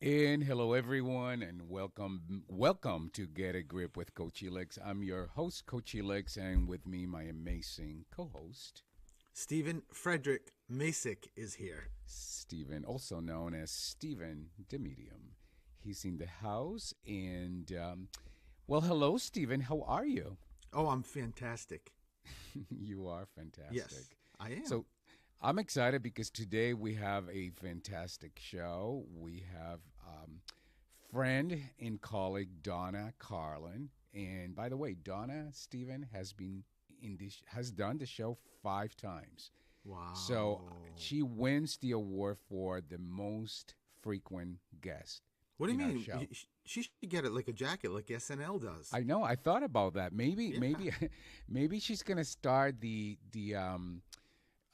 And hello, everyone, and welcome to Get a Grip with Coach Elix. I'm your host, Coach Elix, and with me, my amazing co-host, Stephen Frederick Masick is here. Stephen, also known as Stephen the Medium. He's in the house, and hello, Stephen. How are you? Oh, I'm fantastic. You are fantastic. Yes, I am. So I'm excited because today we have a fantastic show. We have friend and colleague Donna Carlin, and by the way, Donna Stephen has done the show 5 times. Wow. So she wins the award for the most frequent guest. What do you mean? Show. She should get it like a jacket, like SNL does. I know. I thought about that. Maybe she's gonna start the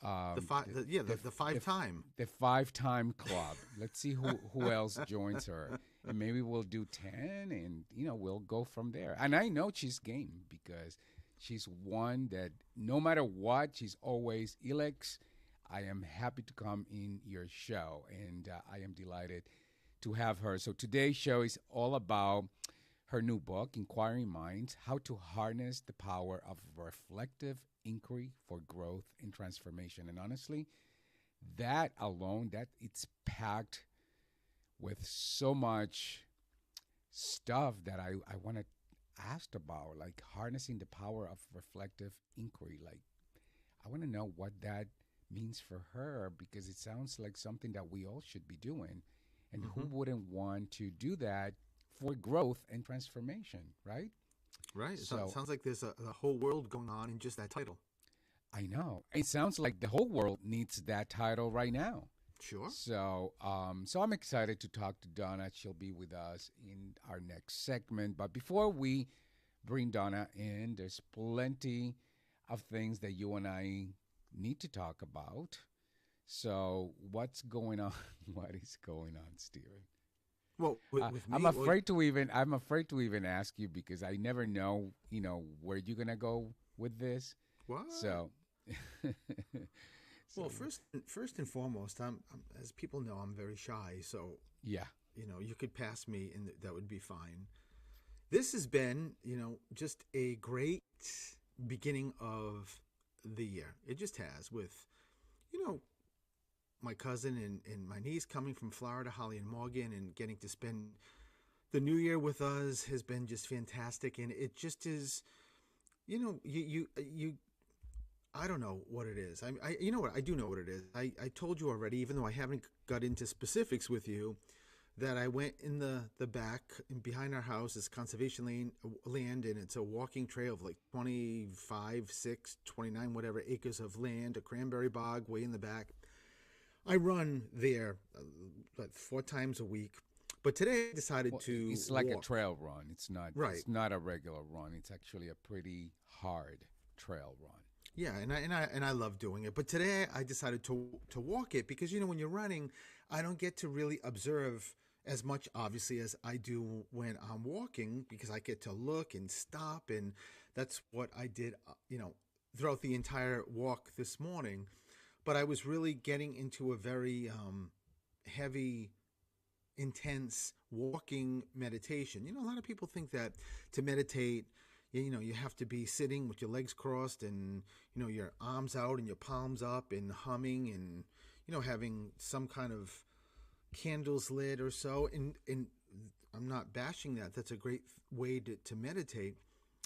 5-time club. Let's see who else joins her, and maybe we'll do 10, and we'll go from there. And I know she's game because she's one that no matter what, she's always Elix. I am happy to come in your show, and I am delighted to have her. So today's show is all about her new book, Inquiring Minds: How to Harness the Power of Reflective Inquiry for Growth and Transformation. And honestly, that alone, it's packed with so much stuff that I want to ask about, like harnessing the power of reflective inquiry. Like, I want to know what that means for her, because it sounds like something that we all should be doing. And who wouldn't want to do that for growth and transformation, right? Right. So it sounds like there's a whole world going on in just that title. I know. It sounds like the whole world needs that title right now. Sure. So I'm excited to talk to Donna. She'll be with us in our next segment. But before we bring Donna in, there's plenty of things that you and I need to talk about. So what's going on? What is going on, Steven? Well, with me, I'm afraid to even ask you, because I never know, where you're gonna go with this. What? So, well, first and foremost, I'm as people know, I'm very shy. So yeah, you could pass me, and that would be fine. This has been, just a great beginning of the year. It just has, with, my cousin and my niece coming from Florida, Holly and Morgan, and getting to spend the new year with us has been just fantastic. And it just is, you I don't know what it is. You know what? I do know what it is. I told you already, even though I haven't got into specifics with you, that I went in the back and behind our house is conservation land, and it's a walking trail of like 25, 6, 29, whatever acres of land, a cranberry bog way in the back. I run there 4 times a week, but today I decided to It's like walk. a trail run. It's not Right. It's not a regular run. It's actually a pretty hard trail run. Yeah, and I love doing it. But today I decided to walk it because, when you're running, I don't get to really observe as much, obviously, as I do when I'm walking, because I get to look and stop, and that's what I did, throughout the entire walk this morning. But I was really getting into a very heavy, intense walking meditation. A lot of people think that to meditate, you have to be sitting with your legs crossed and, your arms out and your palms up and humming and, having some kind of candles lit or so. And I'm not bashing that. That's a great way to meditate.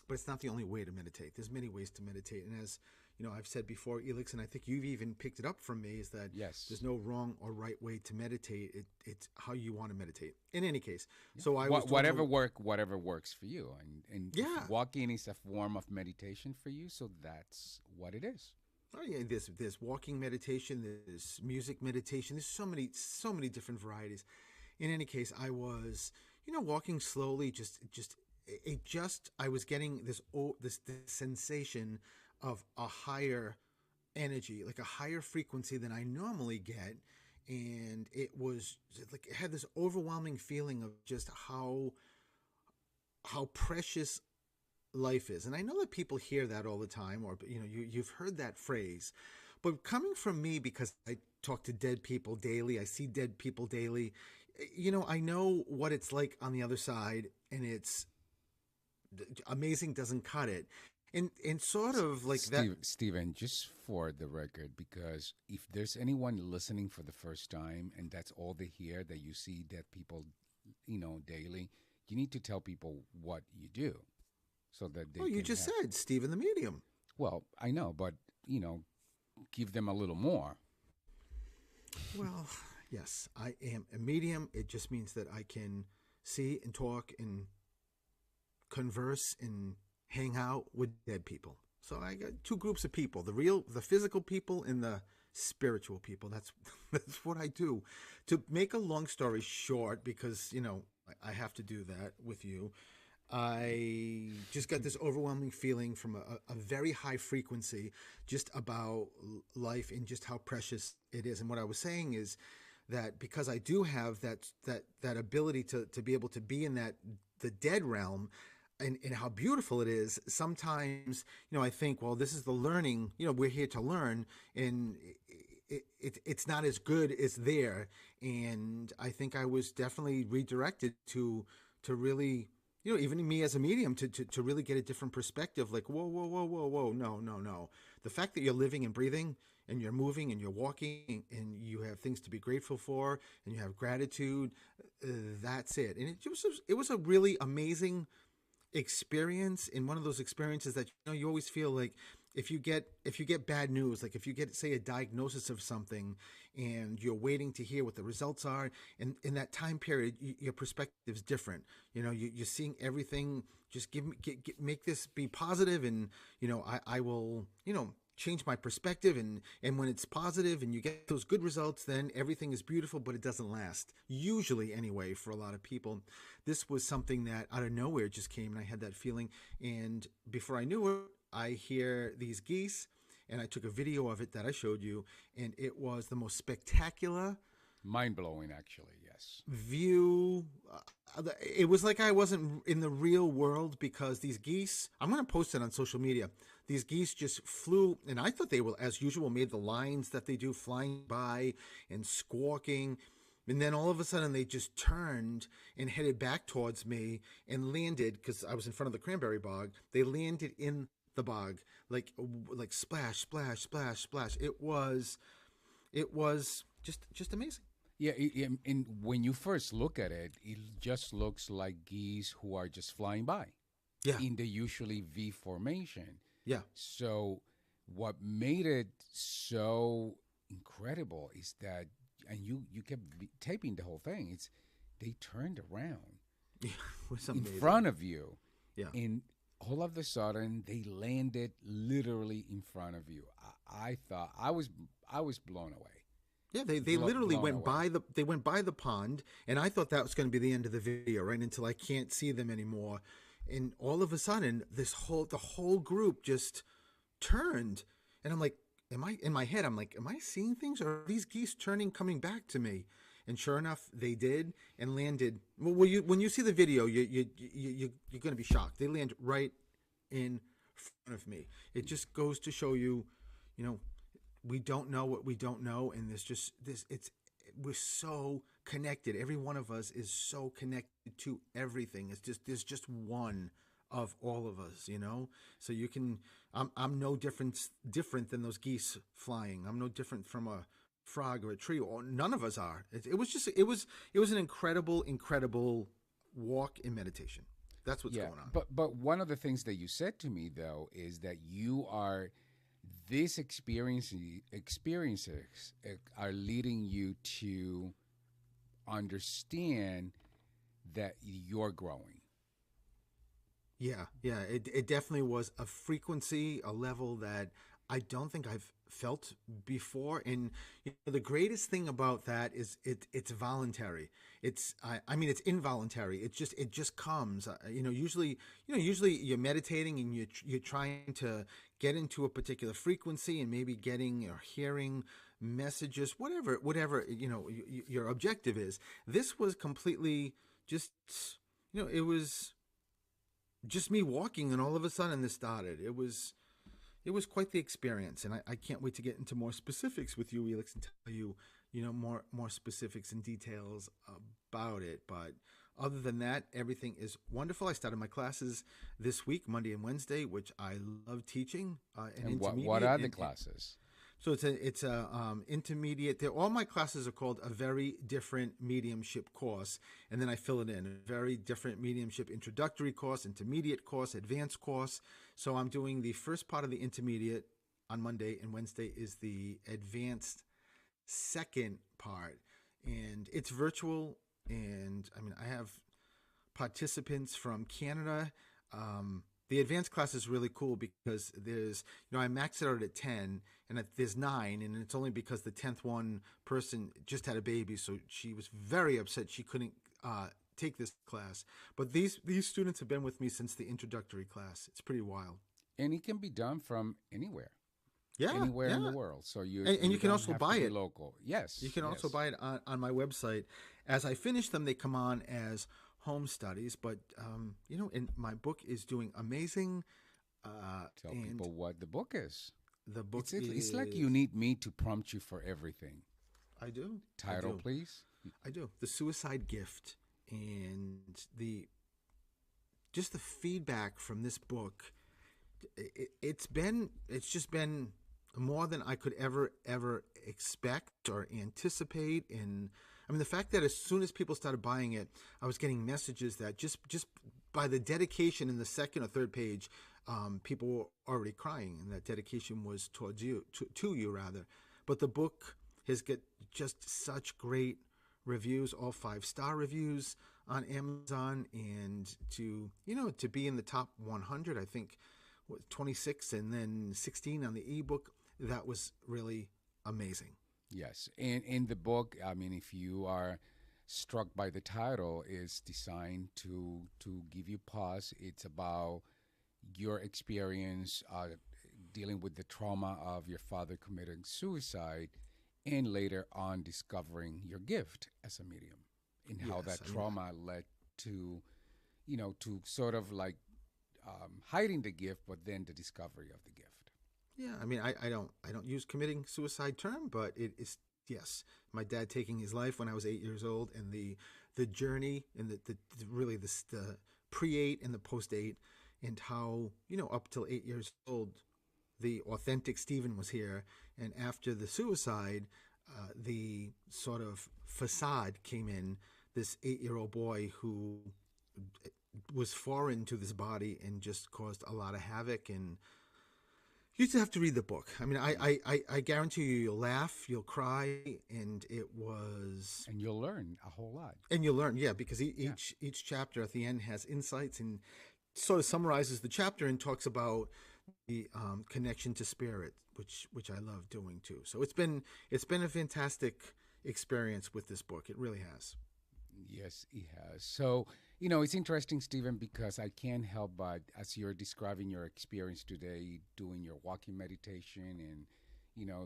But it's not the only way to meditate. There's many ways to meditate. And as I've said before, Elix, and I think you've even picked it up from me, is that yes, there's no wrong or right way to meditate. It's how you want to meditate. In any case, so I was whatever works for you, and yeah, walking is a form of meditation for you. So that's what it is. Oh yeah, there's walking meditation, there's music meditation. There's so many different varieties. In any case, I was walking slowly, I was getting this sensation of a higher energy, like a higher frequency than I normally get. And it was like, it had this overwhelming feeling of just how precious life is. And I know that people hear that all the time, or you've heard that phrase, but coming from me, because I talk to dead people daily, I see dead people daily, I know what it's like on the other side, and it's amazing doesn't cut it. And sort of like that. Steven, just for the record, because if there's anyone listening for the first time and that's all they hear, that you see dead people, daily, you need to tell people what you do so that they Oh, you can just have. said Stephen the medium. Well, I know, but, give them a little more. Well, yes, I am a medium. It just means that I can see and talk and converse and hang out with dead people. So I got two groups of people: the physical people, and the spiritual people. That's that's what I do. To make a long story short, because I have to do that with you. I just got this overwhelming feeling from a very high frequency just about life and just how precious it is. And what I was saying is that because I do have that ability to be able to be in the dead realm, and how beautiful it is. Sometimes, I think, well, this is the learning, we're here to learn, and it's not as good as there. And I think I was definitely redirected to really, even me as a medium, to really get a different perspective. Like, whoa, whoa, whoa, whoa, whoa, no, no, no. The fact that you're living and breathing and you're moving and you're walking and you have things to be grateful for and you have gratitude, that's it. And it was a really amazing experience, in one of those experiences that you always feel like if you get bad news, like if you get, say, a diagnosis of something and you're waiting to hear what the results are, and in that time period your perspective is different. You're seeing everything, just make this be positive, and I will change my perspective, and when it's positive and you get those good results, then everything is beautiful, but it doesn't last, usually, anyway, for a lot of people. This was something that out of nowhere just came, and I had that feeling, and before I knew it, I hear these geese, and I took a video of it that I showed you, and it was the most spectacular, Mind-blowing, actually, yes. view. It was like I wasn't in the real world, because these geese, I'm going to post it on social media. These geese just flew, and I thought they will, as usual, made the lines that they do, flying by and squawking. And then all of a sudden they just turned and headed back towards me and landed, because I was in front of the cranberry bog. They landed in the bog, like splash, splash, splash, splash. It was just amazing. Yeah, and when you first look at it, it just looks like geese who are just flying by. Yeah. In the usually V formation. Yeah. So what made it so incredible is that, and you kept taping the whole thing, it's they turned around Yeah, it was in amazing. front of you. Yeah. And all of a sudden they landed literally in front of you. I thought I was blown away. Yeah, they literally went by the pond, and I thought that was going to be the end of the video, right, until I can't see them anymore. And all of a sudden, the whole group just turned, and I'm like, in my head, I'm like, am I seeing things, or are these geese coming back to me? And sure enough, they did, and landed. Well, when you see the video, you're going to be shocked. They land right in front of me. It just goes to show you, we don't know what we don't know, and we're so connected. Every one of us is so connected to everything. There's just one of all of us, So you can. I'm no different than those geese flying. I'm no different from a frog or a tree. Or none of us are. It was an incredible walk in meditation. That's what's going on. But one of the things that you said to me, though, is that these experiences are leading you to understand that you're growing. Yeah. It definitely was a frequency, a level that I don't think I've felt before. And the greatest thing about that is it's voluntary. It's involuntary. It just comes. Usually you're meditating and you're trying to get into a particular frequency and maybe getting or hearing messages, whatever your objective is. This was completely just it was just me walking, and all of a sudden this started. It was it was quite the experience, and I can't wait to get into more specifics with you, Elix, and tell you, more specifics and details about it. But other than that, everything is wonderful. I started my classes this week, Monday and Wednesday, which I love teaching, an And what intermediate. are the classes? So it's a intermediate. All my classes are called a very different mediumship course, and then I fill it in a very different mediumship introductory course, intermediate course, advanced course. So I'm doing the first part of the intermediate on Monday, and Wednesday is the advanced second part, and it's virtual. And I mean, I have participants from Canada. The advanced class is really cool because there's, I maxed it out at 10 and there's 9, and it's only because the 10th one person just had a baby. So she was very upset she couldn't take this class. But these students have been with me since the introductory class. It's pretty wild. And it can be done from anywhere. Yeah, Anywhere yeah. in the world. So and you can don't also have buy to be it. local. Yes. You can also yes. buy it on my website. As I finish them, they come on as home studies. But, and my book is doing amazing. Tell And people what the book is. the book It's like you need me to prompt you for everything. I do. Title, I do. please. I do. The Suicide Gift, and just the feedback from this book. It's just been more than I could ever expect or anticipate. And I mean, the fact that as soon as people started buying it, I was getting messages that just by the dedication in the second or third page, people were already crying, and that dedication was towards you, to you rather. But the book has got just such great reviews, all 5-star reviews on Amazon, and to be in the top 100, I think 26 and then 16 on the ebook, that was really amazing. Yes. And in the book, I mean, if you are struck by the title, is designed to give you pause. It's about your experience dealing with the trauma of your father committing suicide, and later on discovering your gift as a medium, and how Yes, that trauma led to, to sort of like hiding the gift, but then the discovery of the gift. Yeah, I mean, I don't use committing suicide term, but it is, yes, my dad taking his life when I was 8 years old, and the journey, and the really the pre-8 and the post-8, and how up till 8 years old, the authentic Stephen was here, and after the suicide, the sort of facade came in. This 8-year-old boy who was foreign to this body and just caused a lot of havoc. And you just have to read the book. I mean, I guarantee you'll laugh, you'll cry, and And you'll learn a whole lot. and you'll learn, yeah, because each chapter at the end has insights and sort of summarizes the chapter and talks about the connection to spirit, which I love doing too. So it's been a fantastic experience with this book. It really has. Yes, he has. So, it's interesting, Stephen, because I can't help but, as you're describing your experience today, doing your walking meditation and,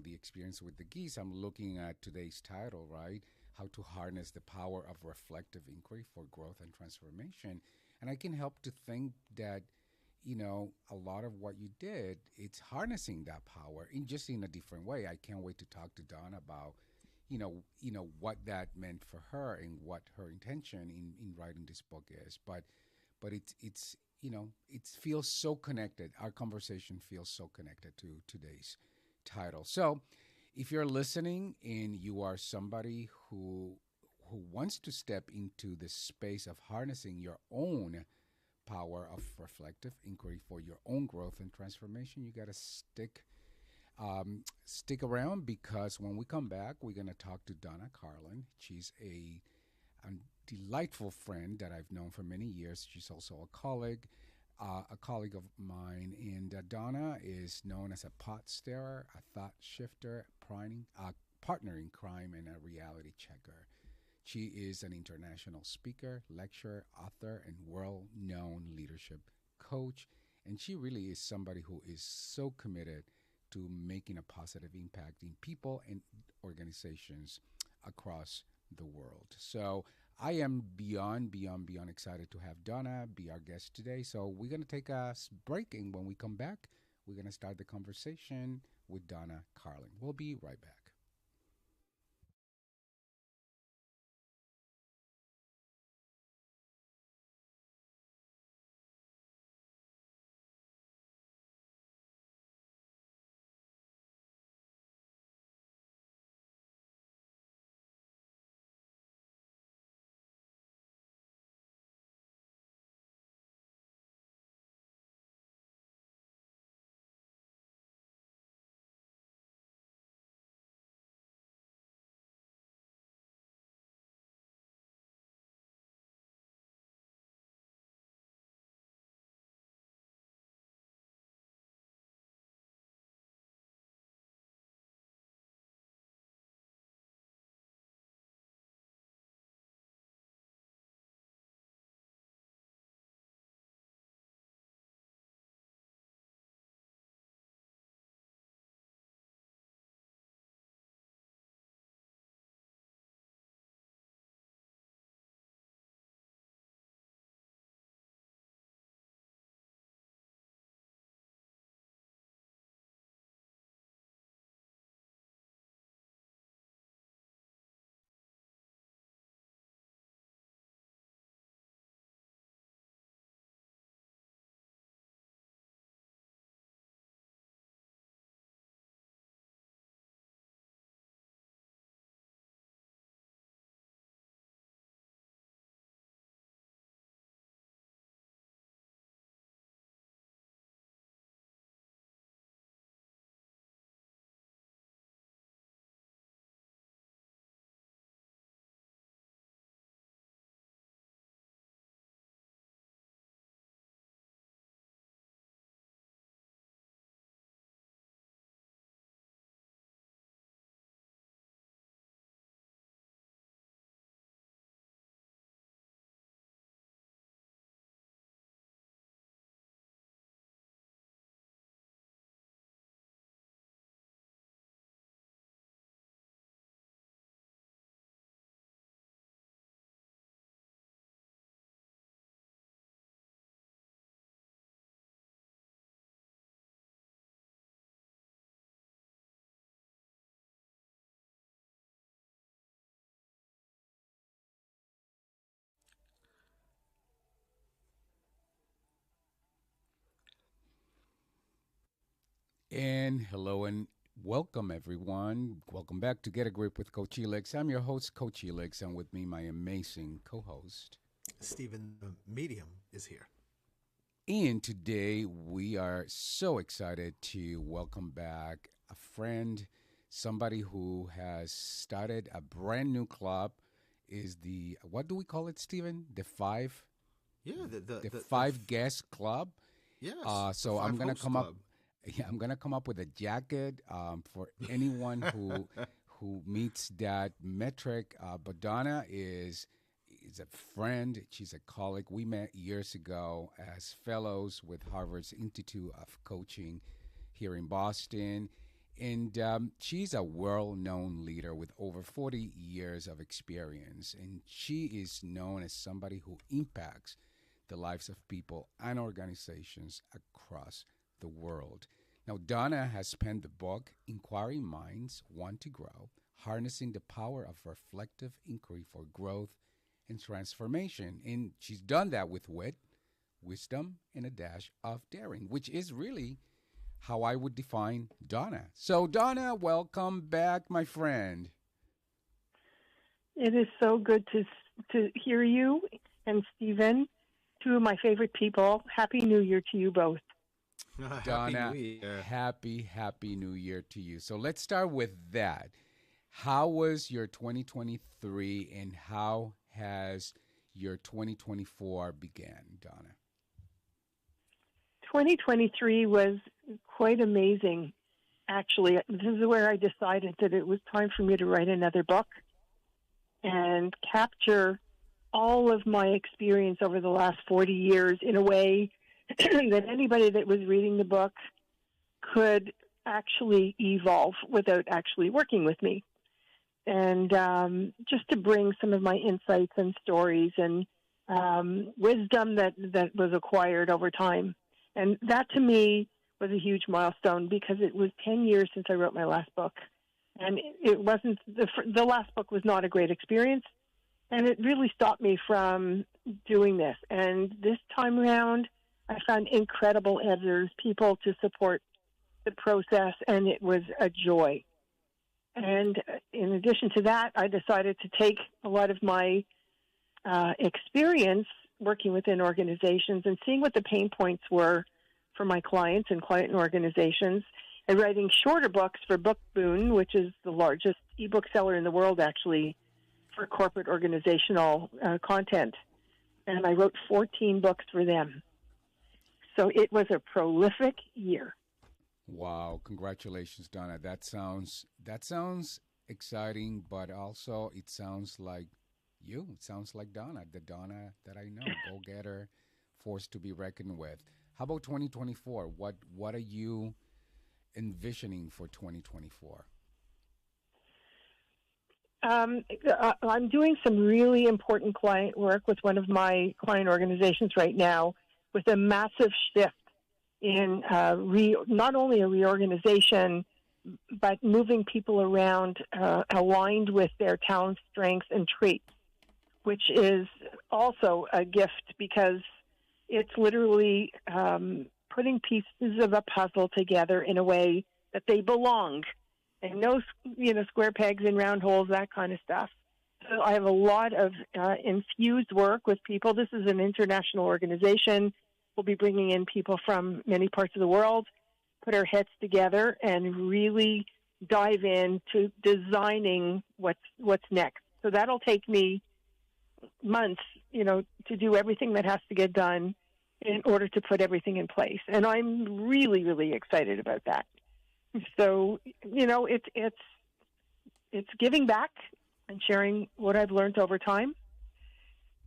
the experience with the geese, I'm looking at today's title, right? How to harness the power of reflective inquiry for growth and transformation. And I can help to think that, a lot of what you did, it's harnessing that power in a different way. I can't wait to talk to Dawn about what that meant for her and what her intention in writing this book is. But it's it feels so connected. Our conversation feels so connected to today's title. So if you're listening and you are somebody who wants to step into the space of harnessing your own power of reflective inquiry for your own growth and transformation, you got to stick around, because when we come back, we're going to talk to Donna Carlin. She's a delightful friend that I've known for many years. She's also a colleague of mine. And Donna is known as a pot stirrer, a thought shifter, partner in crime, and a reality checker. She is an international speaker, lecturer, author, and world-known leadership coach. And she really is somebody who is so committed to making a positive impact in people and organizations across the world. So I am beyond excited to have Donna be our guest today. So we're going to take a break, and when we come back, we're going to start the conversation with Donna Carlin. We'll be right back. And hello and welcome, everyone. Welcome back to Get a Grip with Coach Elix. I'm your host, Coach Elix, and with me, my amazing co host. Stephen, the medium, is here. And today, we are so excited to welcome back a friend, somebody who has started a brand new club. Is the, what do we call it, Stephen? Yeah, The five guest club. yes, the So I'm Five gonna Host come up. Club. Yeah, I'm gonna come up with a jacket for anyone who meets that metric. But Donna is a friend. She's a colleague. We met years ago as fellows with Harvard's Institute of Coaching here in Boston. And she's a world known leader with over 40 years of experience. And she is known as somebody who impacts the lives of people and organizations across the world. Now, Donna has penned the book, Inquiring Minds Want to Grow, Harnessing the Power of Reflective Inquiry for Growth and Transformation. And she's done that with wit, wisdom, and a dash of daring, which is really how I would define Donna. So, Donna, welcome back, my friend. It is so good to hear you and Stephen, two of my favorite people. Happy New Year to you both. Happy Donna, New Year. happy New Year to you. So let's start with that. How was your 2023 and how has your 2024 began, Donna? 2023 was quite amazing, actually. This is where I decided that it was time for me to write another book and capture all of my experience over the last 40 years in a way that anybody that was reading the book could actually evolve without actually working with me. And just to bring some of my insights and stories and wisdom that was acquired over time. And that to me was a huge milestone because it was 10 years since I wrote my last book. And it wasn't, the last book was not a great experience. And it really stopped me from doing this. And this time around, I found incredible editors, people to support the process, and it was a joy. And in addition to that, I decided to take a lot of my experience working within organizations and seeing what the pain points were for my clients and client organizations, and writing shorter books for Book Boon, which is the largest ebook seller in the world, actually, for corporate organizational content. And I wrote 14 books for them. So it was a prolific year. Wow, congratulations, Donna. That sounds exciting, but also it sounds like you. It sounds like Donna, the Donna that I know, go-getter, force to be reckoned with. How about 2024? What are you envisioning for 2024? I'm doing some really important client work with one of my client organizations right now, with a massive shift in not only a reorganization, but moving people around aligned with their talents, strengths, and traits, which is also a gift because it's literally putting pieces of a puzzle together in a way that they belong, and no, square pegs in round holes, that kind of stuff. So I have a lot of infused work with people. This is an international organization. We'll be bringing in people from many parts of the world, put our heads together, and really dive into designing what's next. So that'll take me months, to do everything that has to get done in order to put everything in place. And I'm really, really excited about that. So, it's giving back and sharing what I've learned over time.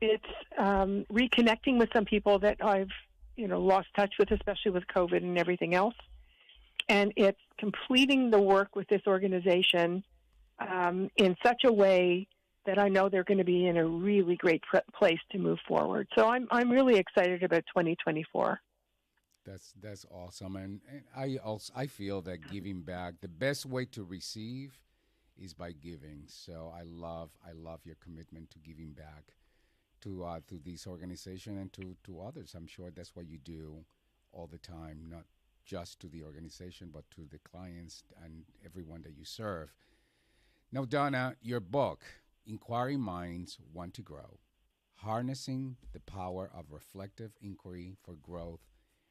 It's reconnecting with some people that I've lost touch with, especially with COVID and everything else. And it's completing the work with this organization in such a way that I know they're going to be in a really great place to move forward. So I'm really excited about 2024. That's awesome, and I feel that giving back, the best way to receive is by giving. So I love your commitment to giving back to this organization and to others. I'm sure that's what you do all the time, not just to the organization, but to the clients and everyone that you serve. Now, Donna, your book, Inquiring Minds Want to Grow, Harnessing the Power of Reflective Inquiry for Growth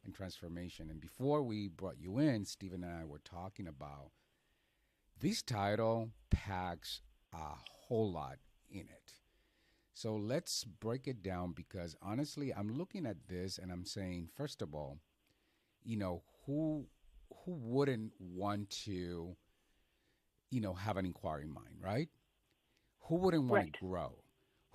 and Transformation. And before we brought you in, Stephen and I were talking about this title packs a whole lot in it. So let's break it down, because honestly, I'm looking at this and I'm saying, first of all, who wouldn't want to, have an inquiring mind, right? Who wouldn't want Right. to grow?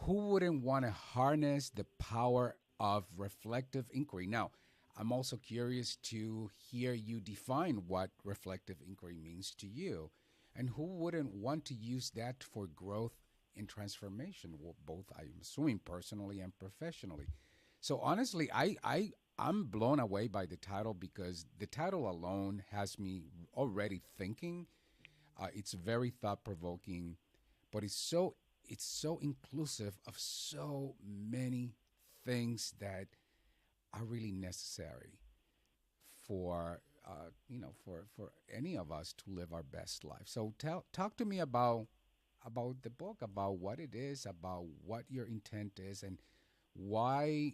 Who wouldn't want to harness the power of reflective inquiry? Now, I'm also curious to hear you define what reflective inquiry means to you, and who wouldn't want to use that for growth and transformation, well, both, I'm assuming, personally and professionally. So honestly, I'm blown away by the title, because the title alone has me already thinking. It's very thought-provoking, but it's so inclusive of so many things that are really necessary for for any of us to live our best life. So talk to me about the book, about what it is, about what your intent is, and why,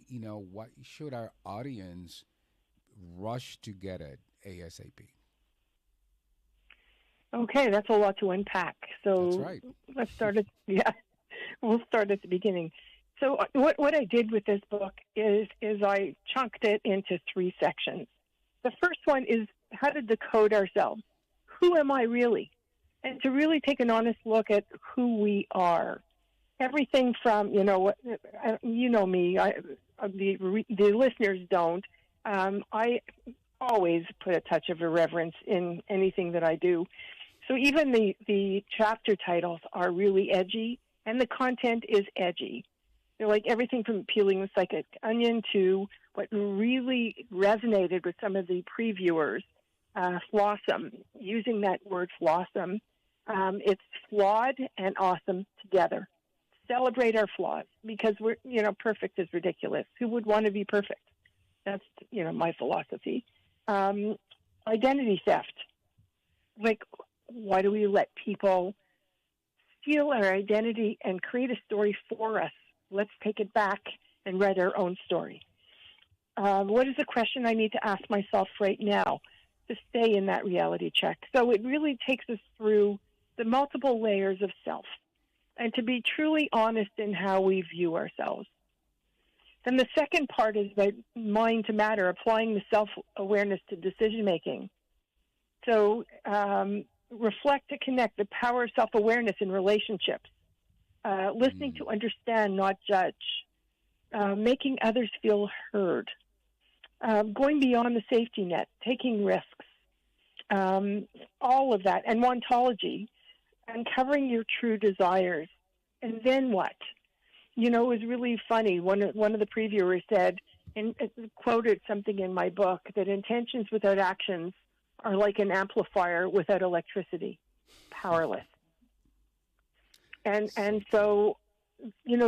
what should our audience rush to get it ASAP. Okay, that's a lot to unpack. So That's right. let's start at we'll start at the beginning. So what I did with this book is I chunked it into 3 sections. The first one is how to decode ourselves. Who am I really? And to really take an honest look at who we are. Everything from, me, the listeners don't. I always put a touch of irreverence in anything that I do. So even the chapter titles are really edgy, and the content is edgy. They're like everything from peeling the psychic onion to what really resonated with some of the previewers, flossom, using that word flossom, it's flawed and awesome together. Celebrate our flaws because perfect is ridiculous. Who would want to be perfect? That's, my philosophy. Identity theft. Like, why do we let people steal our identity and create a story for us? Let's take it back and write our own story. What is the question I need to ask myself right now to stay in that reality check? So it really takes us through the multiple layers of self and to be truly honest in how we view ourselves. Then the second part is about mind to matter, applying the self-awareness to decision-making. So reflect to connect, the power of self-awareness in relationships, listening to understand, not judge, making others feel heard, going beyond the safety net, taking risks, all of that, and ontology, uncovering your true desires. And then what? It was really funny. One of the previewers said, and quoted something in my book, that intentions without actions are like an amplifier without electricity, powerless. And so,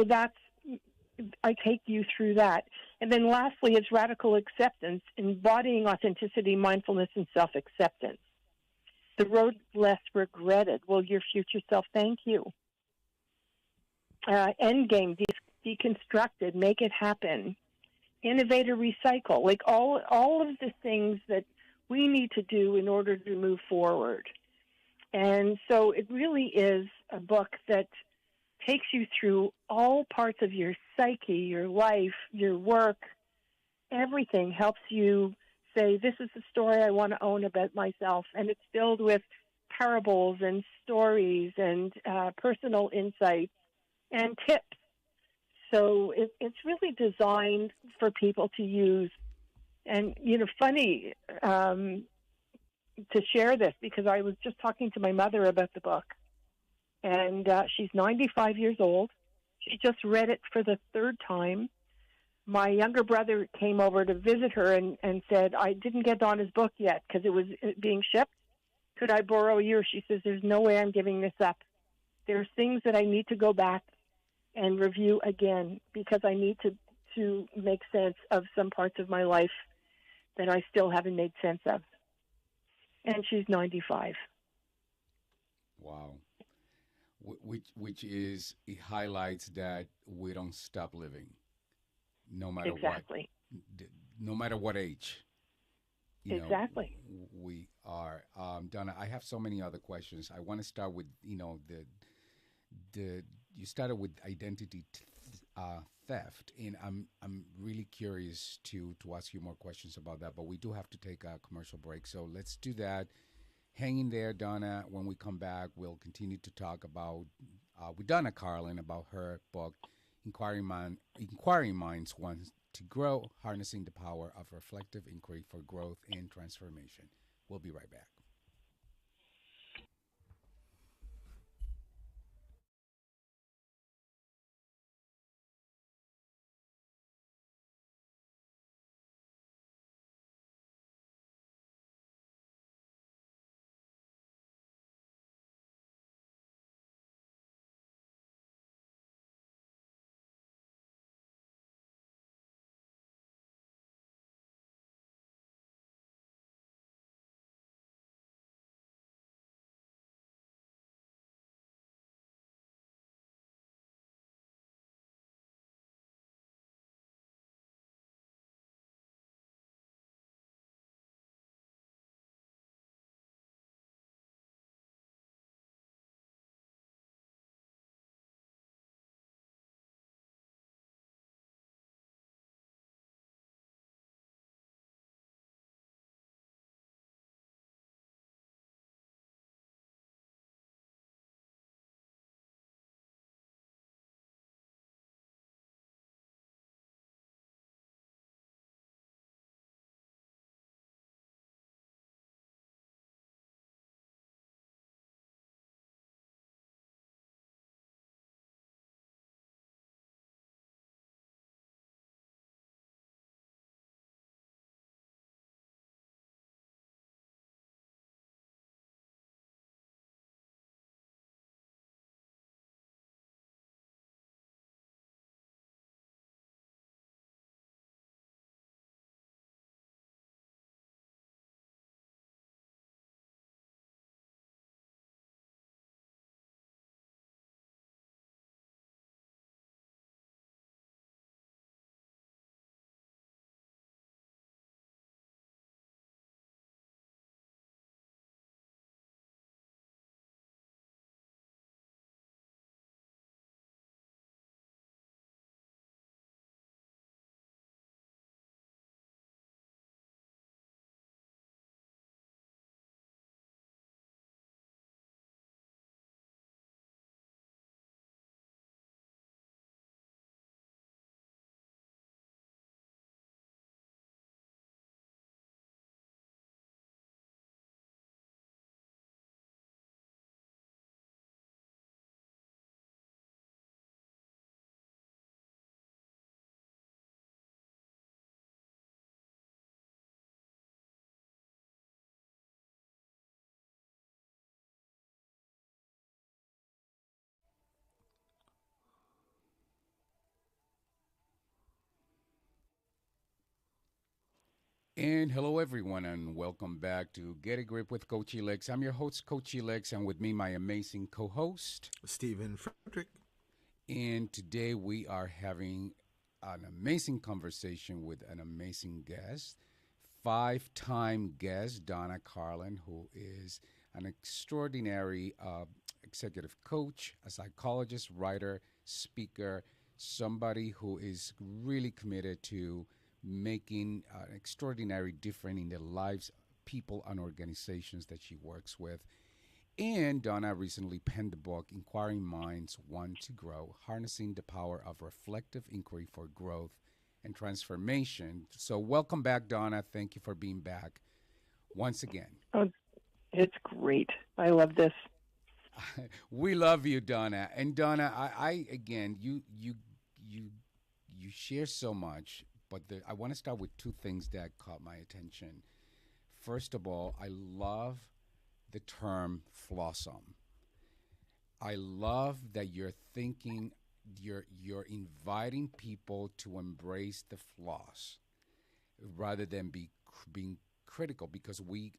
that's, I take you through that. And then lastly, it's radical acceptance, embodying authenticity, mindfulness, and self-acceptance. The road less regretted. Will your future self thank you? End game, deconstructed, make it happen. Innovate or recycle. Like all of the things that we need to do in order to move forward. And so it really is a book that takes you through all parts of your psyche, your life, your work, everything. Helps you say, this is the story I want to own about myself. And it's filled with parables and stories and personal insights and tips. So it's really designed for people to use. And, funny to share this, because I was just talking to my mother about the book. And she's 95 years old. She just read it for the third time. My younger brother came over to visit her and said, I didn't get Donna's book yet because it was being shipped. Could I borrow yours? She says, there's no way I'm giving this up. There's things that I need to go back and review again because I need to make sense of some parts of my life that I still haven't made sense of. And she's 95. Wow. Which is, it highlights that we don't stop living, no matter exactly. what, no matter what age. Exactly. We are. Donna, I have so many other questions. I want to start with, you started with identity theft, and I'm really curious to ask you more questions about that. But we do have to take a commercial break, so let's do that. Hang in there, Donna. When we come back, we'll continue to talk about with Donna Carlin about her book, Inquiring Minds Want to Grow: Harnessing the Power of Reflective Inquiry for Growth and Transformation. We'll be right back. And hello, everyone, and welcome back to Get a Grip with Coach Elix. I'm your host, Coach Elix, and with me, my amazing co host. Stephen Frederick. And today we are having an amazing conversation with an amazing guest, five-time guest, Donna Carlin, who is an extraordinary executive coach, a psychologist, writer, speaker, somebody who is really committed to making an extraordinary difference in the lives of people and organizations that she works with. And Donna recently penned the book, Inquiring Minds Want to Grow, Harnessing the Power of Reflective Inquiry for Growth and Transformation. So, welcome back, Donna. Thank you for being back once again. Oh, it's great. I love this. We love you, Donna. And Donna, I again, you share so much, but I want to start with two things that caught my attention. First of all, I love the term flossom. I love that you're thinking, you're inviting people to embrace the flaws rather than being critical, because we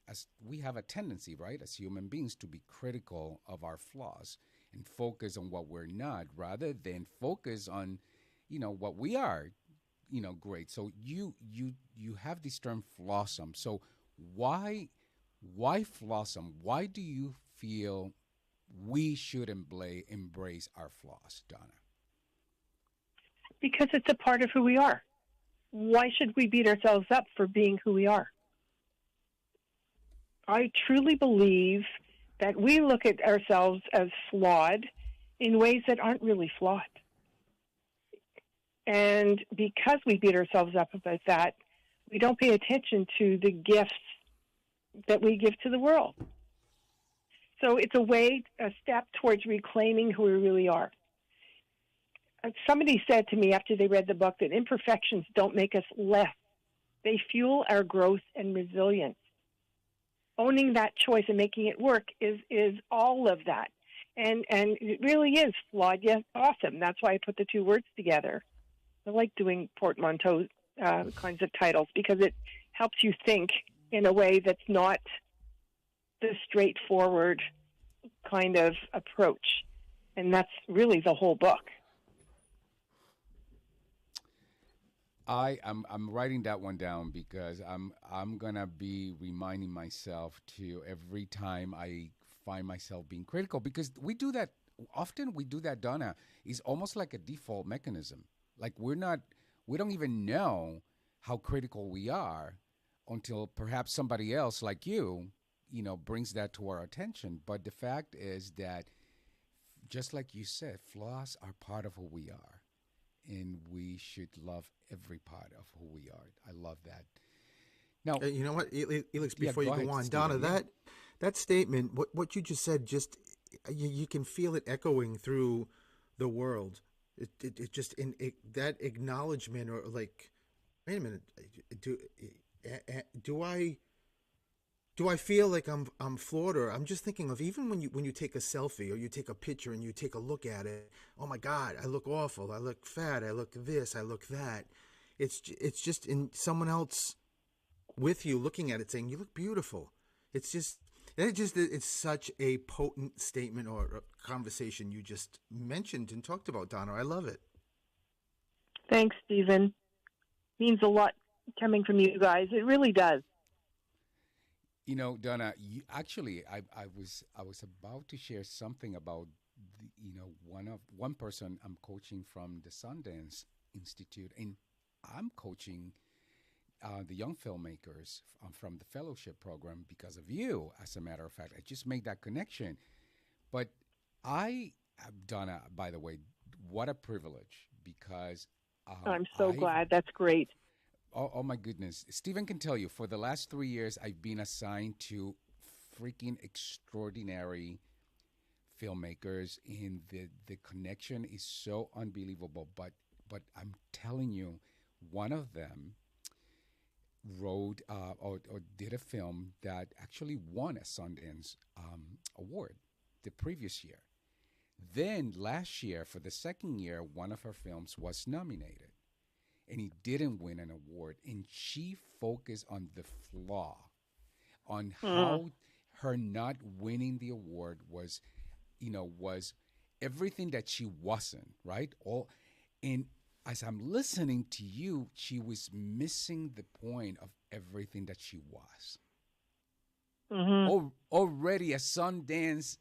have a tendency, right, as human beings, to be critical of our flaws and focus on what we're not rather than focus on what we are great. So you have this term flossom. So why flossom? Why do you feel we should embrace our flaws, Donna? Because it's a part of who we are. Why should we beat ourselves up for being who we are? I truly believe that we look at ourselves as flawed in ways that aren't really flawed. And because we beat ourselves up about that, we don't pay attention to the gifts that we give to the world. So it's a step towards reclaiming who we really are. Somebody said to me after they read the book that imperfections don't make us less. They fuel our growth and resilience. Owning that choice and making it work is all of that. And it really is flawed, yet awesome. That's why I put the two words together. I like doing portmanteau kinds of titles because it helps you think in a way that's not the straightforward kind of approach. And that's really the whole book. I'm writing that one down because I'm gonna be reminding myself to every time I find myself being critical, because we do that often. We do that, Donna. Is almost like a default mechanism. Like we don't even know how critical we are until perhaps somebody else like brings that to our attention. But the fact is that, just like you said, flaws are part of who we are. And we should love every part of who we are. I love that. Now, You know what, Elix, before you ahead, go on, Stephen. Donna, that statement, what you just said, just you can feel it echoing through the world. It just that acknowledgement, or like, wait a minute, do I feel like I'm flawed? Or I'm just thinking of, even when you take a selfie or you take a picture and you take a look at it, oh my God, I look awful, I look fat, I look this, I look that. It's just in someone else with you looking at it saying you look beautiful. It's such a potent statement or conversation you just mentioned and talked about, Donna. I love it. Thanks, Stephen. Means a lot coming from you guys. It really does. Donna, I was about to share something about one person I'm coaching from the Sundance Institute, and I'm coaching the young filmmakers from the fellowship program because of you. As a matter of fact, I just made that connection. But Donna, by the way, what a privilege, because I'm so glad. That's great. Oh my goodness. Stephen can tell you, for the last 3 years, I've been assigned to freaking extraordinary filmmakers, and the connection is so unbelievable. But I'm telling you, one of them wrote or did a film that actually won a Sundance award the previous year. Then last year, for the second year, one of her films was nominated. and he didn't win an award, and she focused on the flaw, on Mm. how her not winning the award was, was everything that she wasn't, right? All, and as I'm listening to you, she was missing the point of everything that she was. Hmm. Already a Sundance,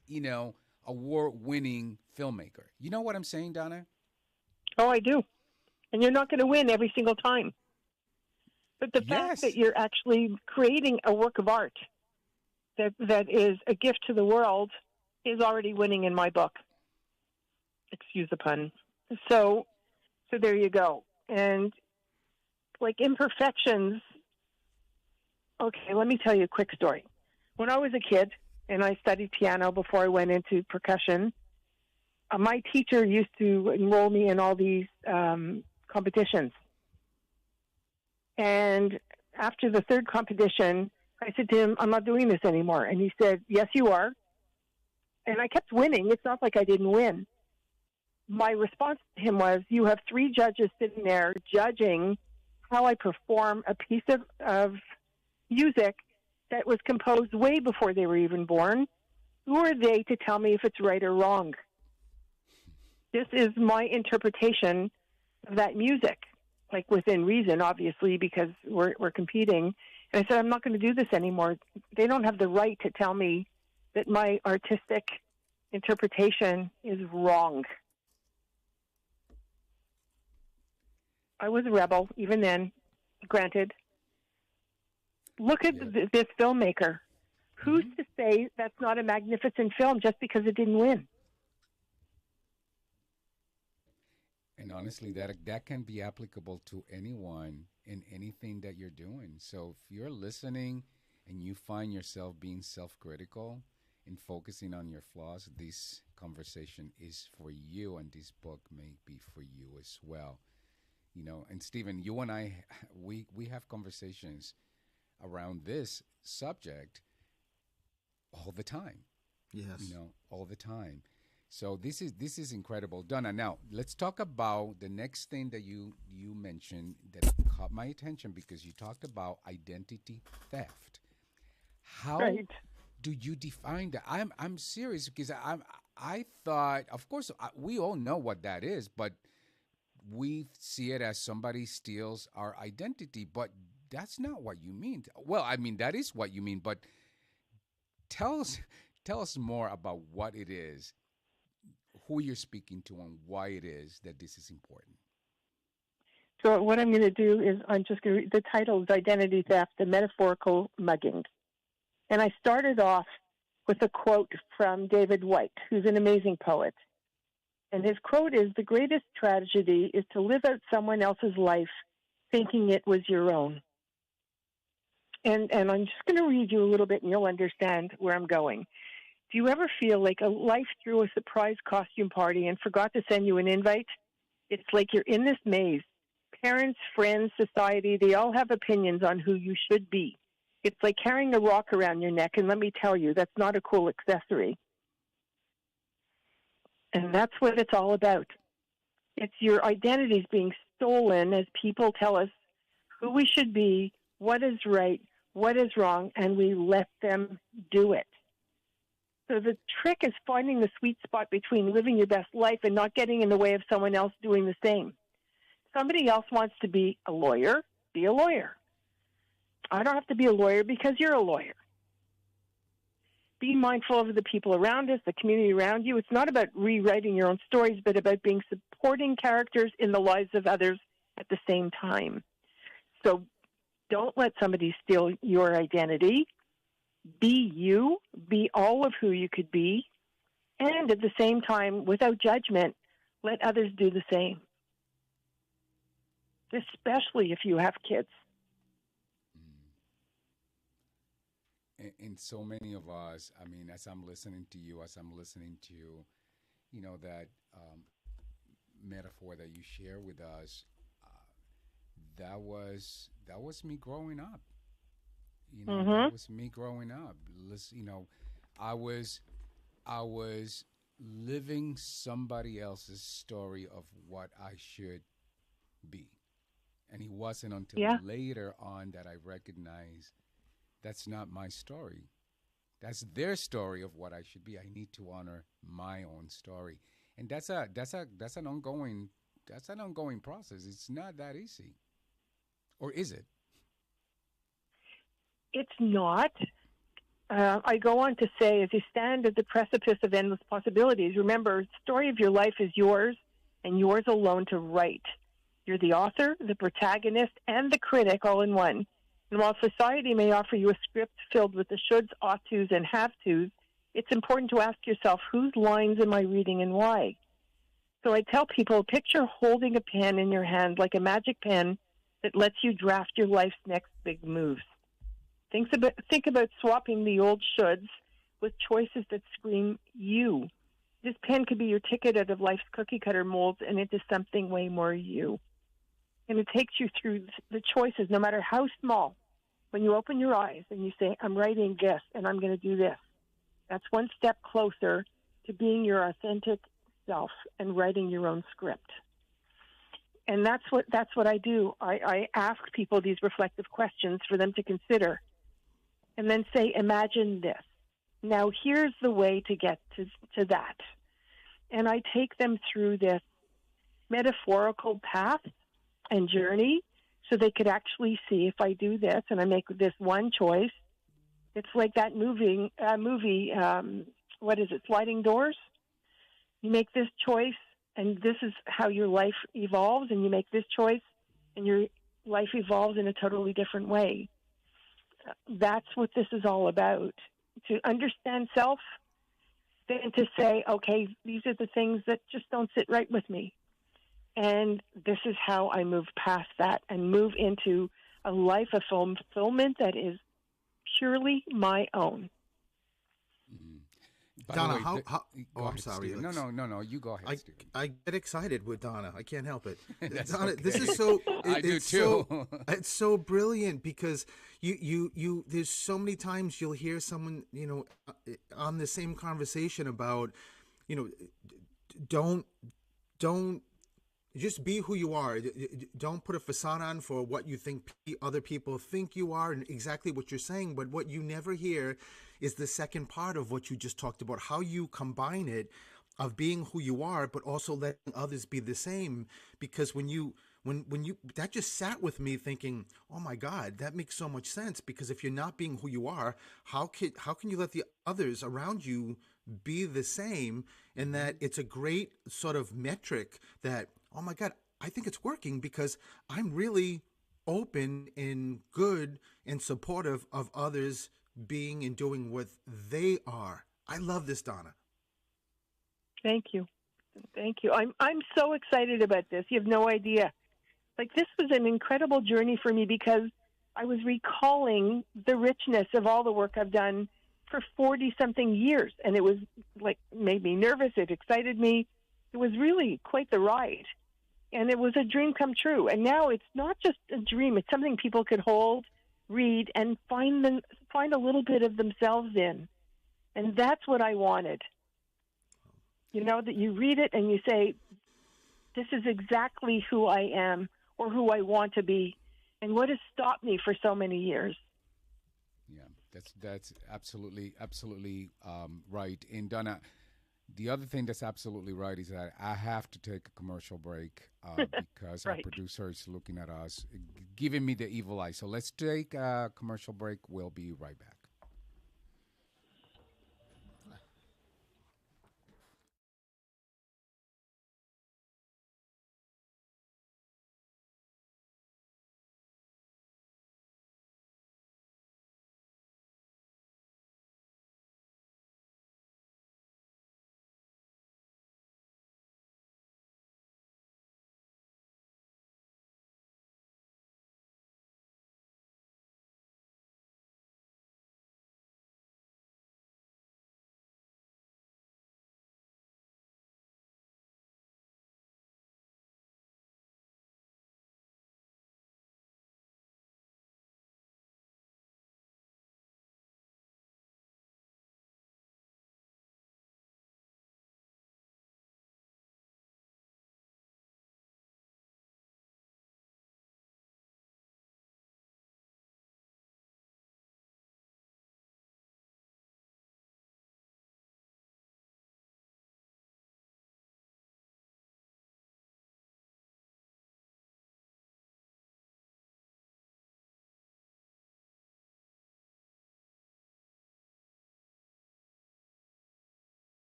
award-winning filmmaker. You know what I'm saying, Donna? Oh, I do. And you're not going to win every single time. But the fact that Yes. you're actually creating a work of art that is a gift to the world is already winning in my book. Excuse the pun. So, so there you go. And like imperfections. Okay, let me tell you a quick story. When I was a kid and I studied piano before I went into percussion, my teacher used to enroll me in all these competitions. And after the third competition, I said to him, I'm not doing this anymore. And he said, yes, you are. And I kept winning. It's not like I didn't win. My response to him was, you have three judges sitting there judging how I perform a piece of music that was composed way before they were even born. Who are they to tell me if it's right or wrong? This is my interpretation of that music, like within reason, obviously, because we're competing. And I said, I'm not going to do this anymore. They don't have the right to tell me that my artistic interpretation is wrong. I was a rebel, even then, granted. Look at Yeah. this filmmaker. Who's Hmm. to say that's not a magnificent film just because it didn't win? And honestly, that can be applicable to anyone in anything that you're doing. So if you're listening and you find yourself being self-critical and focusing on your flaws, this conversation is for you, and this book may be for you as well. And Stephen, you and I, we have conversations around this subject all the time. Yes. All the time. So this is incredible, Donna. Now let's talk about the next thing that you mentioned that caught my attention, because you talked about identity theft. How Right. do you define that? I'm serious, because I thought, of course, we all know what that is, but we see it as somebody steals our identity. But that's not what you mean. Well, I mean that is what you mean, but tell us tell us more about what it is, who you're speaking to, and why it is that this is important. So what I'm going to do is I'm just going to read the title is Identity Theft, the Metaphorical Mugging. And I started off with a quote from David White, who's an amazing poet. And his quote is, the greatest tragedy is to live out someone else's life thinking it was your own. And I'm just going to read you a little bit and you'll understand where I'm going. Do you ever feel like a life threw a surprise costume party and forgot to send you an invite? It's like you're in this maze. Parents, friends, society, they all have opinions on who you should be. It's like carrying a rock around your neck, and let me tell you, that's not a cool accessory. And that's what it's all about. It's your identities being stolen as people tell us who we should be, what is right, what is wrong, and we let them do it. So the trick is finding the sweet spot between living your best life and not getting in the way of someone else doing the same. Somebody else wants to be a lawyer, be a lawyer. I don't have to be a lawyer because you're a lawyer. Be mindful of the people around us, the community around you. It's not about rewriting your own stories, but about being supporting characters in the lives of others at the same time. So don't let somebody steal your identity. Be you, be all of who you could be, and at the same time, without judgment, let others do the same, especially if you have kids. And so many of us, I mean, as I'm listening to you, as I'm listening to, that metaphor that you share with us, that was me growing up. That Mm-hmm. was me growing up. Listen, I was I was living somebody else's story of what I should be. And it wasn't until Yeah. later on that I recognized that's not my story. That's their story of what I should be. I need to honor my own story. And that's an ongoing process. It's not that easy. Or is it? It's not. I go on to say, as you stand at the precipice of endless possibilities, remember, the story of your life is yours and yours alone to write. You're the author, the protagonist, and the critic all in one. And while society may offer you a script filled with the shoulds, ought tos, and have tos, it's important to ask yourself, whose lines am I reading and why? So I tell people, picture holding a pen in your hand like a magic pen that lets you draft your life's next big moves. Think about swapping the old shoulds with choices that scream you. This pen could be your ticket out of life's cookie cutter molds and into something way more you. And it takes you through the choices, no matter how small. When you open your eyes and you say, I'm writing this and I'm going to do this, that's one step closer to being your authentic self and writing your own script. And that's what I do. I ask people these reflective questions for them to consider. And then say, imagine this. Now, here's the way to get to that. And I take them through this metaphorical path and journey so they could actually see, if I do this and I make this one choice, it's like that movie, what is it, Sliding Doors? You make this choice, and this is how your life evolves, and you make this choice, and your life evolves in a totally different way. That's what this is all about. To understand self, then to say, okay, these are the things that just don't sit right with me. And this is how I move past that and move into a life of fulfillment that is purely my own. Mhm. By the Donna, way, oh, go I'm ahead, sorry. Steven. No. You go ahead, I Steven. I get excited with Donna. I can't help it. That's Donna, this okay. is so I do it's too. so it's so brilliant because you there's so many times you'll hear someone, on the same conversation about, you know, don't don't just be who you are. Don't put a facade on for what you think other people think you are and exactly what you're saying. But what you never hear is the second part of what you just talked about, how you combine it of being who you are, but also letting others be the same. Because when you that just sat with me thinking, oh my God, that makes so much sense. Because if you're not being who you are, how can you let the others around you be the same? And that it's a great sort of metric that, oh my God, I think it's working because I'm really open and good and supportive of others being and doing what they are. I love this, Donna. Thank you. Thank you. I'm so excited about this. You have no idea. Like, this was an incredible journey for me because I was recalling the richness of all the work I've done for 40 something years. And it was like, made me nervous. It excited me. It was really quite the ride. And it was a dream come true. And now it's not just a dream. It's something people could hold, read, and find a little bit of themselves in. And that's what I wanted. That you read it and you say, this is exactly who I am or who I want to be, and what has stopped me for so many years. Yeah, that's absolutely right. And Donna, the other thing that's absolutely right is that I have to take a commercial break because our Right. producer is looking at us, giving me the evil eye. So let's take a commercial break. We'll be right back.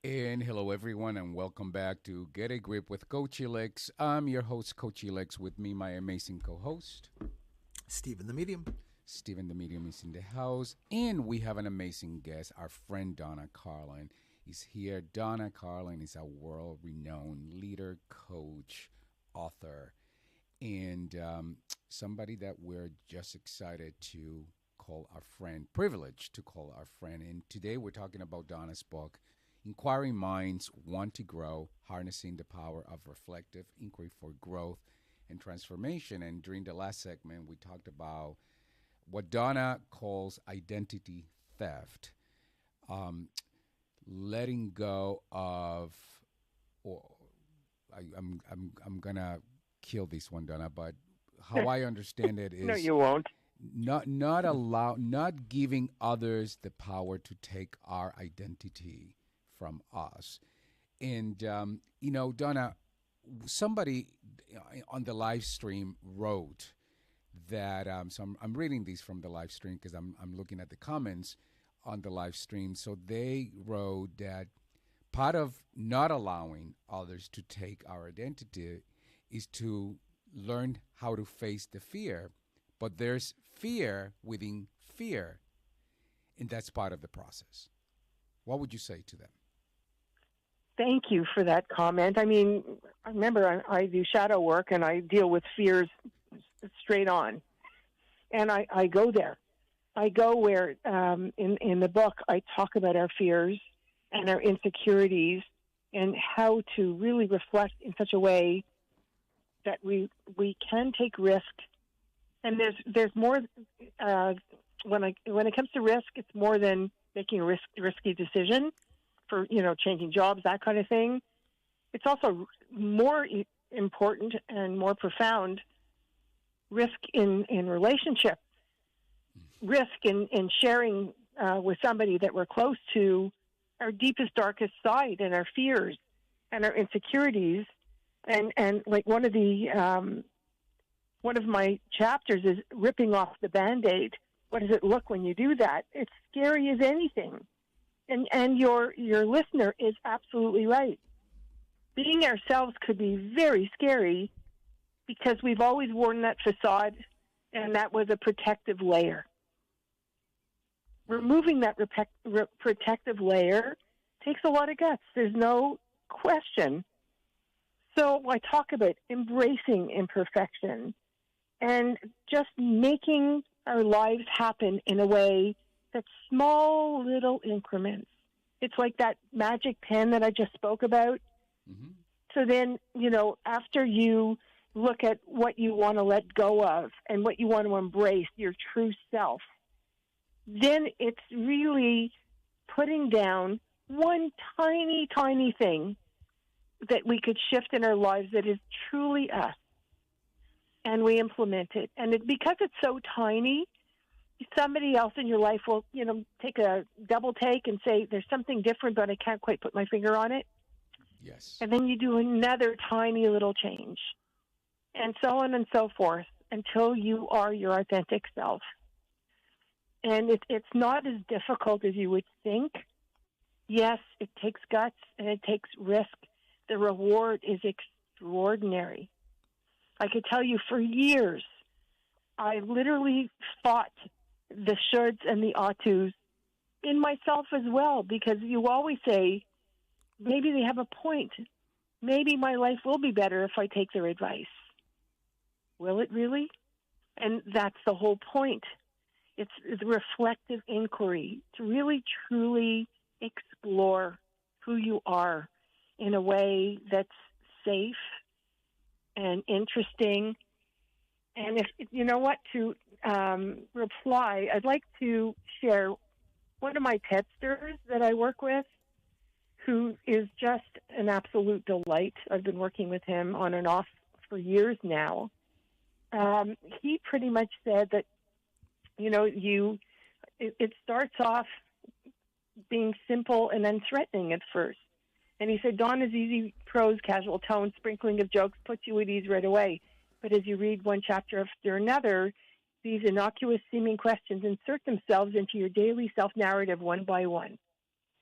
And hello, everyone, and welcome back to Get a Grip with Coach Elix. I'm your host, Coach Elix, with me, my amazing co host, Stephen the Medium. Stephen the Medium is in the house. And we have an amazing guest, our friend Donna Carlin is here. Donna Carlin is a world renowned leader, coach, author, and somebody that we're just excited to call our friend, privileged to call our friend. And today we're talking about Donna's book, Inquiring Minds Want to Grow, Harnessing the Power of Reflective Inquiry for Growth and Transformation. And during the last segment, we talked about what Donna calls identity theft, letting go of, or I'm gonna kill this one, Donna, but how I understand it is No, you won't. not giving others the power to take our identity from us. And Donna, somebody on the live stream wrote that. So I'm reading these from the live stream because I'm looking at the comments on the live stream. So they wrote that part of not allowing others to take our identity is to learn how to face the fear. But there's fear within fear, and that's part of the process. What would you say to them? Thank you for that comment. I mean, remember, I do shadow work and I deal with fears straight on. And I go there. I go where, in the book, I talk about our fears and our insecurities and how to really reflect in such a way that we can take risk. And there's more, when it comes to risk, it's more than making a risky decision for, changing jobs, that kind of thing. It's also more important and more profound risk in relationship, risk in sharing with somebody that we're close to our deepest, darkest side and our fears and our insecurities. And like one of my chapters is ripping off the Band-Aid. What does it look when you do that? It's scary as anything. And your listener is absolutely right. Being ourselves could be very scary because we've always worn that facade, and that was a protective layer. Removing that protective layer takes a lot of guts. There's no question. So I talk about embracing imperfection and just making our lives happen in a way that's small little increments. It's like that magic pen that I just spoke about. Mm-hmm. So then, after you look at what you want to let go of and what you want to embrace, your true self, then it's really putting down one tiny, tiny thing that we could shift in our lives that is truly us. And we implement it. And because it's so tiny, somebody else in your life will, take a double take and say, there's something different, but I can't quite put my finger on it. Yes. And then you do another tiny little change. And so on and so forth until you are your authentic self. And it's not as difficult as you would think. Yes, it takes guts and it takes risk. The reward is extraordinary. I could tell you for years, I literally fought the shoulds and the ought tos in myself as well, because you always say, maybe they have a point. Maybe my life will be better if I take their advice. Will it really? And that's the whole point. It's reflective inquiry to really, truly explore who you are in a way that's safe and interesting. And if you know what, to reply, I'd like to share one of my tedsters that I work with, who is just an absolute delight. I've been working with him on and off for years now. He pretty much said that, it starts off being simple and then threatening at first. And he said, Donna's easy prose, casual tone, sprinkling of jokes puts you at ease right away. But as you read one chapter after another, these innocuous seeming questions insert themselves into your daily self-narrative one by one.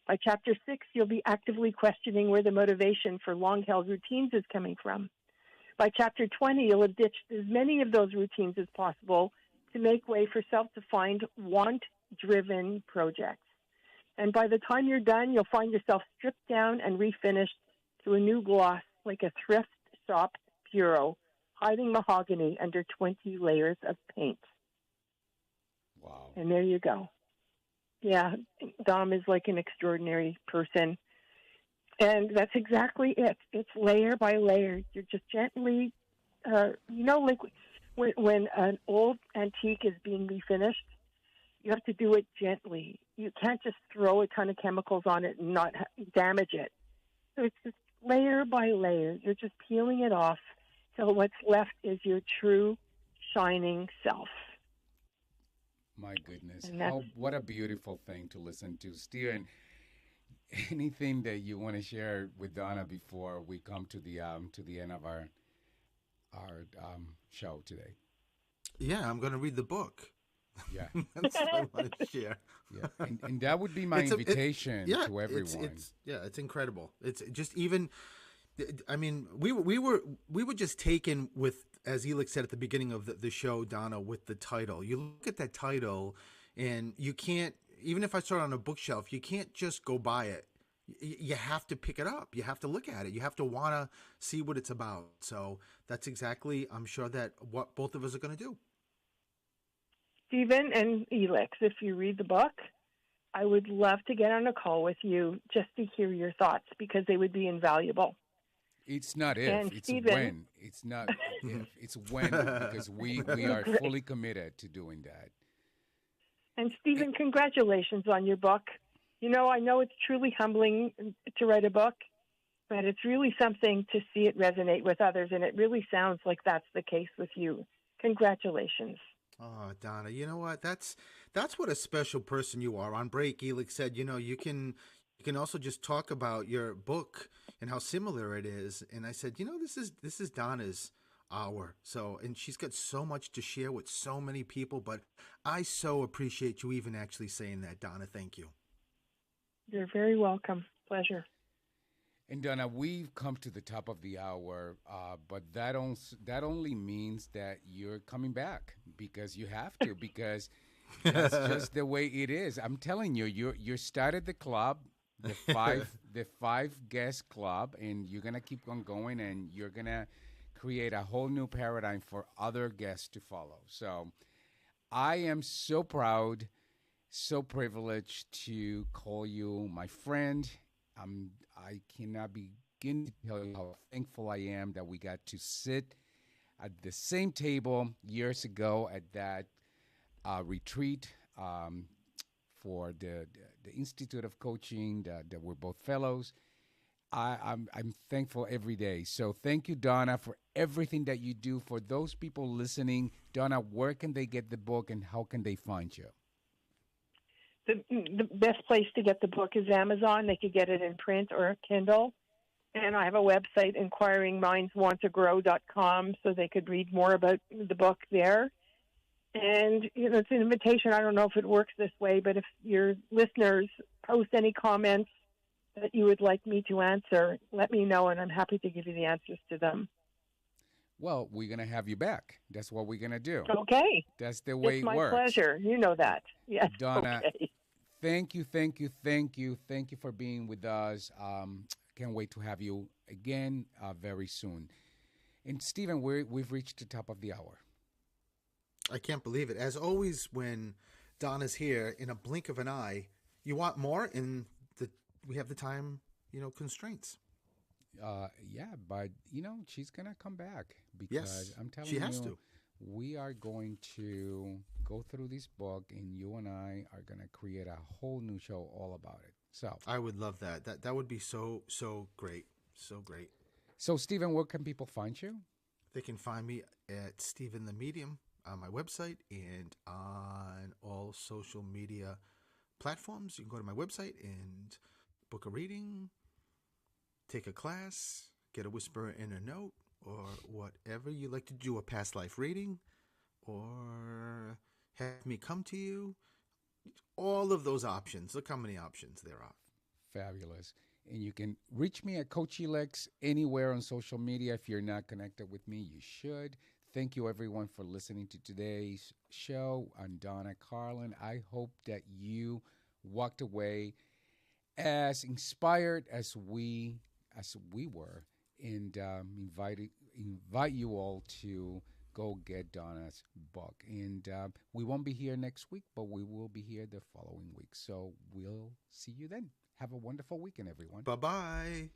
By chapter 6, you'll be actively questioning where the motivation for long-held routines is coming from. By chapter 20, you'll have ditched as many of those routines as possible to make way for self-defined, want-driven projects. And by the time you're done, you'll find yourself stripped down and refinished to a new gloss like a thrift shop bureau, hiding mahogany under 20 layers of paint. Wow. And there you go. Yeah, Dom is like an extraordinary person. And that's exactly it. It's layer by layer. You're just gently, like when an old antique is being refinished, you have to do it gently. You can't just throw a ton of chemicals on it and not damage it. So it's just layer by layer. You're just peeling it off till what's left is your true shining self. My goodness. And What a beautiful thing to listen to. Steven, anything that you want to share with Donna before we come to the end of our show today? Yeah, I'm going to read the book. Yeah. That's what I want to share. Yeah. And that would be my invitation to everyone. It's incredible. It's just even, I mean, we were just taken with, as Elix said at the beginning of the show, Donna, with the title. You look at that title and you can't, even if I start on a bookshelf, you can't just go buy it. You have to pick it up. You have to look at it. You have to want to see what it's about. So that's exactly, I'm sure, that what both of us are going to do. Stephen and Elix, if you read the book, I would love to get on a call with you just to hear your thoughts because they would be invaluable. It's not if, and it's Stephen, when. It's not if, it's when, because we are fully committed to doing that. And Stephen, congratulations on your book. You know, I know it's truly humbling to write a book, but it's really something to see it resonate with others, and it really sounds like that's the case with you. Congratulations. Oh, Donna, you know what? That's what a special person you are. On break, Elix said, you can also just talk about your book and how similar it is. And I said, this is Donna's hour. So, and she's got so much to share with so many people, but I so appreciate you even actually saying that, Donna. Thank you. You're very welcome. Pleasure. And Donna, we've come to the top of the hour, but that only means that you're coming back because you have to, because that's just the way it is. I'm telling you, you started the club, the five guest club, and you're gonna keep on going, and you're gonna create a whole new paradigm for other guests to follow. So I am so proud, so privileged to call you my friend. I cannot begin to tell you how thankful I am that we got to sit at the same table years ago at that retreat for the Institute of Coaching that we're both fellows. I'm thankful every day. So thank you, Donna, for everything that you do. For those people listening, Donna, where can they get the book and how can they find you? The best place to get the book is Amazon. They could get it in print or Kindle. And I have a website, inquiringmindswanttogrow.com, so they could read more about the book there. And it's an invitation. I don't know if it works this way, but if your listeners post any comments that you would like me to answer, let me know, and I'm happy to give you the answers to them. Well, we're going to have you back. That's what we're going to do. Okay. That's the way it works. It's my pleasure. You know that. Yes. Donna, okay. Thank you for being with us. Can't wait to have you again very soon. And Stephen, we've reached the top of the hour. I can't believe it. As always, when Donna's here, in a blink of an eye, you want more, and we have the time, constraints. Yeah, but she's gonna come back because yes, I'm telling she has to. We are going to go through this book, and you and I are gonna create a whole new show all about it. So I would love that. That would be so great, so great. So Stephen, where can people find you? They can find me at Stephen the Medium on my website and on all social media platforms. You can go to my website and book a reading, take a class, get a whisper in a note, or whatever you like to do, a past life reading, or have me come to you. All of those options. Look how many options there are. fabulous. And you can reach me at Coach Elex anywhere on social media. If you're not connected with me, you should. Thank you, everyone, for listening to today's show. I'm Donna Carlin. I hope that you walked away as inspired as we were, and invite you all to go get Donna's book. And we won't be here next week, but we will be here the following week. So we'll see you then. Have a wonderful weekend, everyone. Bye-bye.